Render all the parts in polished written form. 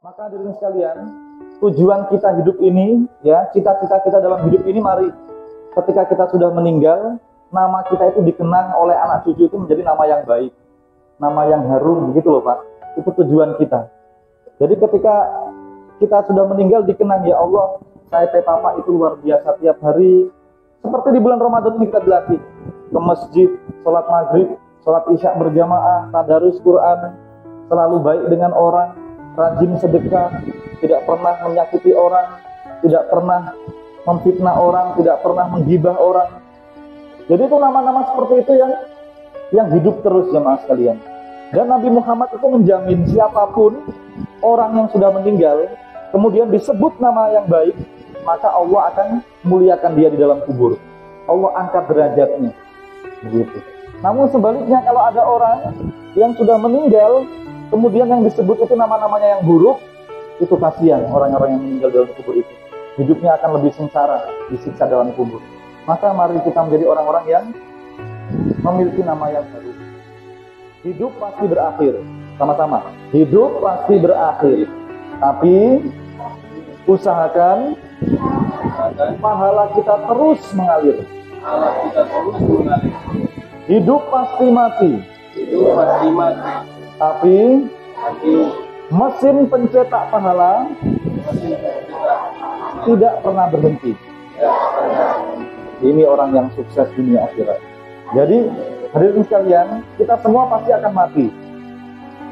Maka hadirin sekalian, tujuan kita hidup ini, ya, cita-cita kita dalam hidup ini, mari ketika kita sudah meninggal, nama kita itu dikenang oleh anak cucu itu menjadi nama yang baik, nama yang harum, begitu loh Pak. Itu tujuan kita. Jadi ketika kita sudah meninggal dikenang, ya Allah, saya Papa itu luar biasa tiap hari. Seperti di bulan Ramadan ini kita dilatih ke masjid, sholat maghrib, sholat isya berjamaah, tadarus Quran, selalu baik dengan orang, rajin sedekah, tidak pernah menyakiti orang, tidak pernah memfitnah orang, tidak pernah menggibah orang. Jadi itu nama-nama seperti itu yang hidup terus jemaah sekalian. Dan Nabi Muhammad itu menjamin siapapun orang yang sudah meninggal kemudian disebut nama yang baik, maka Allah akan muliakan dia di dalam kubur. Allah angkat derajatnya. Begitu. Namun sebaliknya kalau ada orang yang sudah meninggal kemudian yang disebut itu nama-namanya yang buruk, itu kasihan orang-orang yang meninggal dalam kubur itu. Hidupnya akan lebih sengsara, disiksa dalam kubur. Maka mari kita menjadi orang-orang yang memiliki nama yang baru. Hidup pasti berakhir. Sama-sama. Hidup pasti berakhir. Tapi usahakan pahala kita terus mengalir. Hidup pasti mati. Tapi mesin pencetak pahala tidak pernah berhenti. Ini orang yang sukses dunia akhirat. Jadi hadirin sekalian, kita semua pasti akan mati.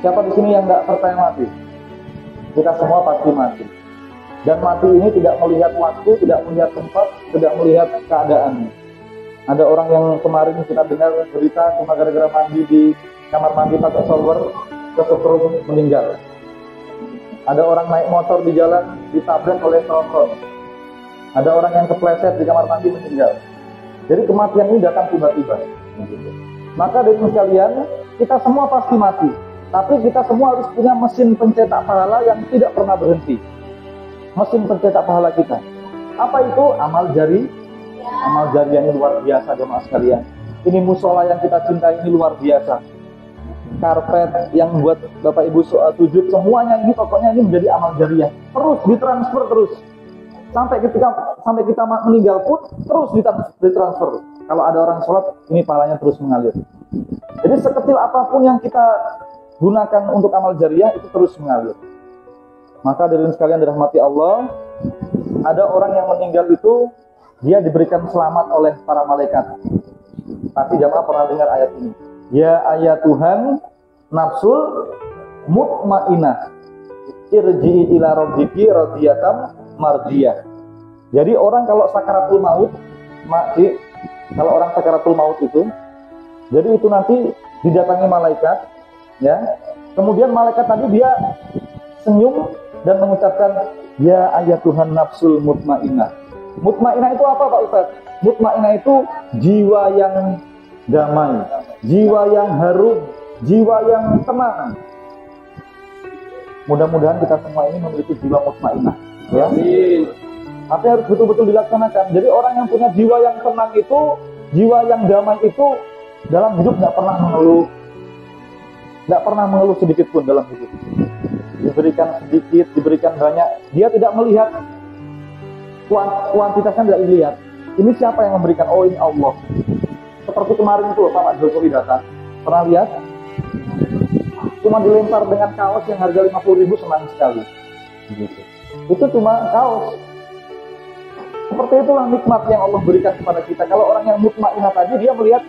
Siapa di sini yang tidak percaya mati? Kita semua pasti mati. Dan mati ini tidak melihat waktu, tidak melihat tempat, tidak melihat keadaan. Ada orang yang kemarin kita dengar berita cuma gara-gara mandi di kamar mandi pakai shower, kesetrum meninggal. Ada orang naik motor di jalan ditabrak oleh tronton. Ada orang yang kepleset di kamar mandi meninggal. Jadi kematian ini datang tiba-tiba. Maka dari sekalian, kita semua pasti mati. Tapi kita semua harus punya mesin pencetak pahala yang tidak pernah berhenti. Mesin pencetak pahala kita. Apa itu? Amal jari. Amal jari ini luar biasa jemaah sekalian. Ini musola yang kita cintai ini luar biasa. Karpet yang buat Bapak Ibu sujud, semuanya ini pokoknya ini menjadi amal jariah. Terus ditransfer terus. Sampai kita meninggal pun terus ditransfer. Kalau ada orang sholat, ini pahalanya terus mengalir. Jadi sekecil apapun yang kita gunakan untuk amal jariah itu terus mengalir. Maka hadirin sekalian dirahmati Allah, ada orang yang meninggal itu dia diberikan selamat oleh para malaikat. Tapi jamaah pernah dengar ayat ini? Ya ayat Tuhan, nafsul mutmainah, irji'i ila rabbiki radiyatan mardiyah. Jadi orang kalau sakaratul maut, kalau orang sakaratul maut itu, jadi itu nanti didatangi malaikat, ya. Kemudian malaikat tadi dia senyum dan mengucapkan, ya ayat Tuhan nafsul mutmainah. Mutmainah itu apa Pak Ustaz? Mutmainah itu jiwa yang damai, jiwa yang harum, jiwa yang tenang. Mudah-mudahan kita semua ini memiliki jiwa mutmainah, ya. Tapi harus betul-betul dilaksanakan. Jadi orang yang punya jiwa yang tenang itu, jiwa yang damai itu dalam hidup tidak pernah mengeluh sedikit pun dalam hidup. Diberikan sedikit, diberikan banyak, dia tidak melihat kuantitasnya, tidak dilihat. Ini siapa yang memberikan? Oh, ini Allah. Seperti kemarin itu Pak Jokowi datang, pernah lihat? Cuma dilempar dengan kaos yang harga 50.000, senang sekali. Begitu. Itu cuma kaos. Seperti itulah nikmat yang Allah berikan kepada kita. Kalau orang yang mutmainah tadi, dia melihat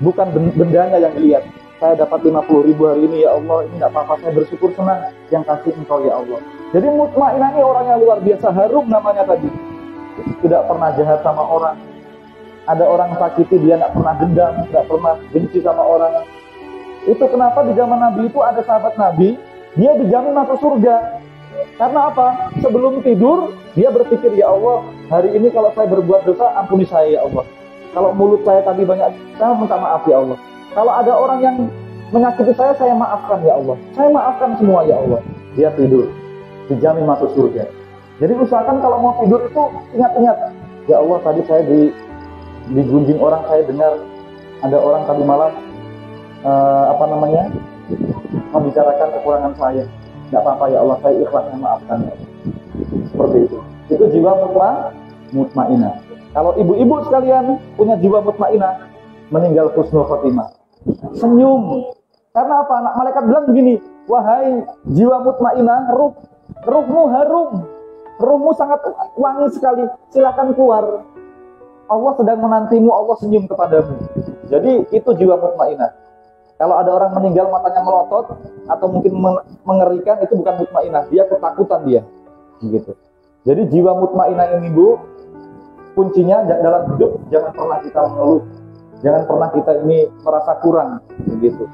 bukan bendanya yang dilihat. Saya dapat 50.000 hari ini, ya Allah, ini tidak apa-apa, saya bersyukur, senang. Yang kasih Engkau, ya Allah. Jadi mutmainah ini orang yang luar biasa, harum namanya tadi. Tidak pernah jahat sama orang. Ada orang sakiti, dia tidak pernah dendam, tidak pernah benci sama orang. Itu kenapa di zaman Nabi itu ada sahabat Nabi, dia dijamin masuk surga. Karena apa? Sebelum tidur, dia berpikir, ya Allah, hari ini kalau saya berbuat dosa, ampuni saya ya Allah. Kalau mulut saya tadi banyak, saya minta maaf ya Allah. Kalau ada orang yang menyakiti saya maafkan ya Allah. Saya maafkan semua ya Allah. Dia tidur, dijamin masuk surga. Jadi usahakan kalau mau tidur itu ingat-ingat, ya Allah tadi saya digunjing orang, saya dengar ada orang tadi malam membicarakan kekurangan saya. nggak apa-apa ya Allah, saya ikhlas memaafkan. Seperti itu. Itu jiwa mutmainah. Kalau ibu-ibu sekalian punya jiwa mutmainah, meninggal husnul khotimah. Senyum. Karena apa? Anak malaikat bilang begini, wahai jiwa mutmainah, ruhmu harum, ruhmu sangat wangi sekali, silakan keluar. Allah sedang menantimu, Allah senyum kepadamu. Jadi itu jiwa mutmainah. Kalau ada orang meninggal matanya melotot atau mungkin mengerikan, itu bukan mutmainah, dia ketakutan dia. Gitu. Jadi jiwa mutmainah ini Bu, kuncinya dalam hidup jangan pernah kita mengeluh, jangan pernah kita ini merasa kurang, begitu.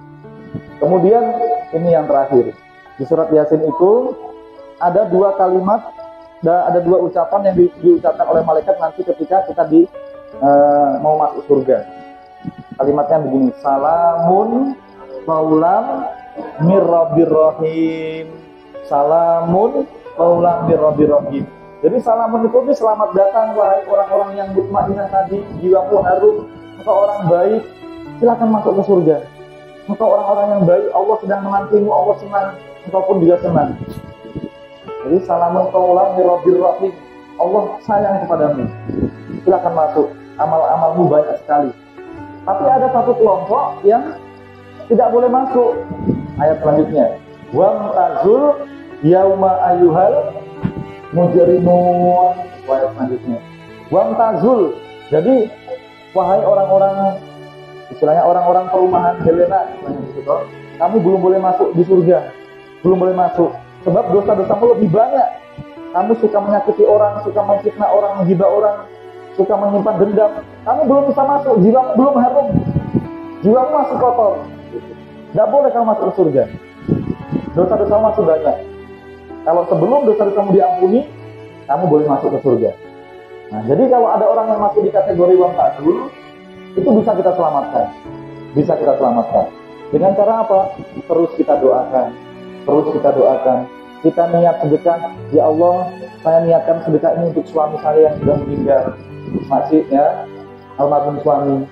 Kemudian ini yang terakhir di surat Yasin itu ada dua kalimat, ada dua ucapan yang diucapkan oleh malaikat nanti ketika kita mau masuk surga. Kalimatnya begini, salamun qaulam mir rabbir rahim, salamun qaulam mir rabbir rahim. Jadi salamun itu selamat datang wahai orang-orang yang mutmainah tadi, jiwamu harum, maka orang baik, silakan masuk ke surga. Maka orang-orang yang baik, Allah sedang menantimu, Allah senang, engkau pun juga senang. Jadi salamun qaulam mir rabbir rahim, Allah sayang kepadamu, silakan masuk, amal-amalmu banyak sekali. Tapi ada satu kelompok yang tidak boleh masuk. Ayat selanjutnya, wamtazul yauma ayyuhal mujrimun. Ayat selanjutnya, wamtazul. Jadi wahai orang-orang, istilahnya orang-orang perumahan Helena, kamu belum boleh masuk di surga, belum boleh masuk. Sebab dosa-dosamu lebih banyak. Kamu suka menyakiti orang, suka memfitnah orang, menghina orang, suka menyimpan dendam. Kamu belum bisa masuk, jiwamu belum harum, jiwamu masih kotor. Tidak boleh kamu masuk ke surga. Dosa-dosamu masih banyak. Kalau sebelum dosa-dosamu diampuni, kamu boleh masuk ke surga. Nah, jadi kalau ada orang yang masuk di kategori wamtazul, itu bisa kita selamatkan. Bisa kita selamatkan. Dengan cara apa? Terus kita doakan. Terus kita doakan. Kita niat sedekah. Ya Allah, saya niatkan sedekah ini untuk suami saya yang sudah meninggal. Masih ya, almarhum suami.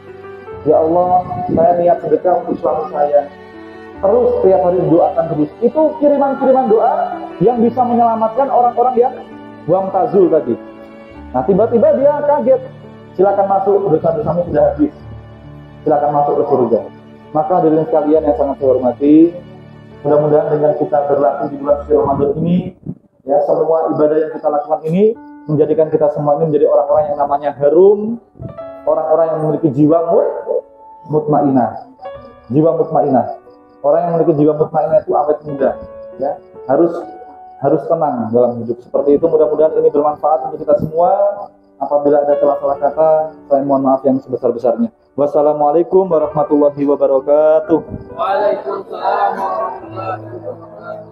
Ya Allah, saya niat sedekah untuk suami saya. Terus setiap hari doakan terus. Itu kiriman-kiriman doa yang bisa menyelamatkan orang-orang yang wamtazul tadi. Nah, tiba-tiba dia kaget. Silakan masuk, dosa-dosamu sudah habis. Silakan masuk ke surga. Maka hadirin sekalian yang sangat saya hormati, mudah-mudahan dengan kita berlatih di bulan suci Ramadan ini, ya semua ibadah yang kita lakukan ini menjadikan kita semua ini menjadi orang-orang yang namanya harum, orang-orang yang memiliki jiwa mutmainah. Jiwa mutmainah. Orang yang memiliki jiwa mutmainah itu awet muda, ya. Harus tenang dalam hidup. Seperti itu, mudah-mudahan ini bermanfaat untuk kita semua. Apabila ada salah-salah kata, saya mohon maaf yang sebesar-besarnya. Wassalamualaikum warahmatullahi wabarakatuh. Waalaikumsalam warahmatullahi wabarakatuh.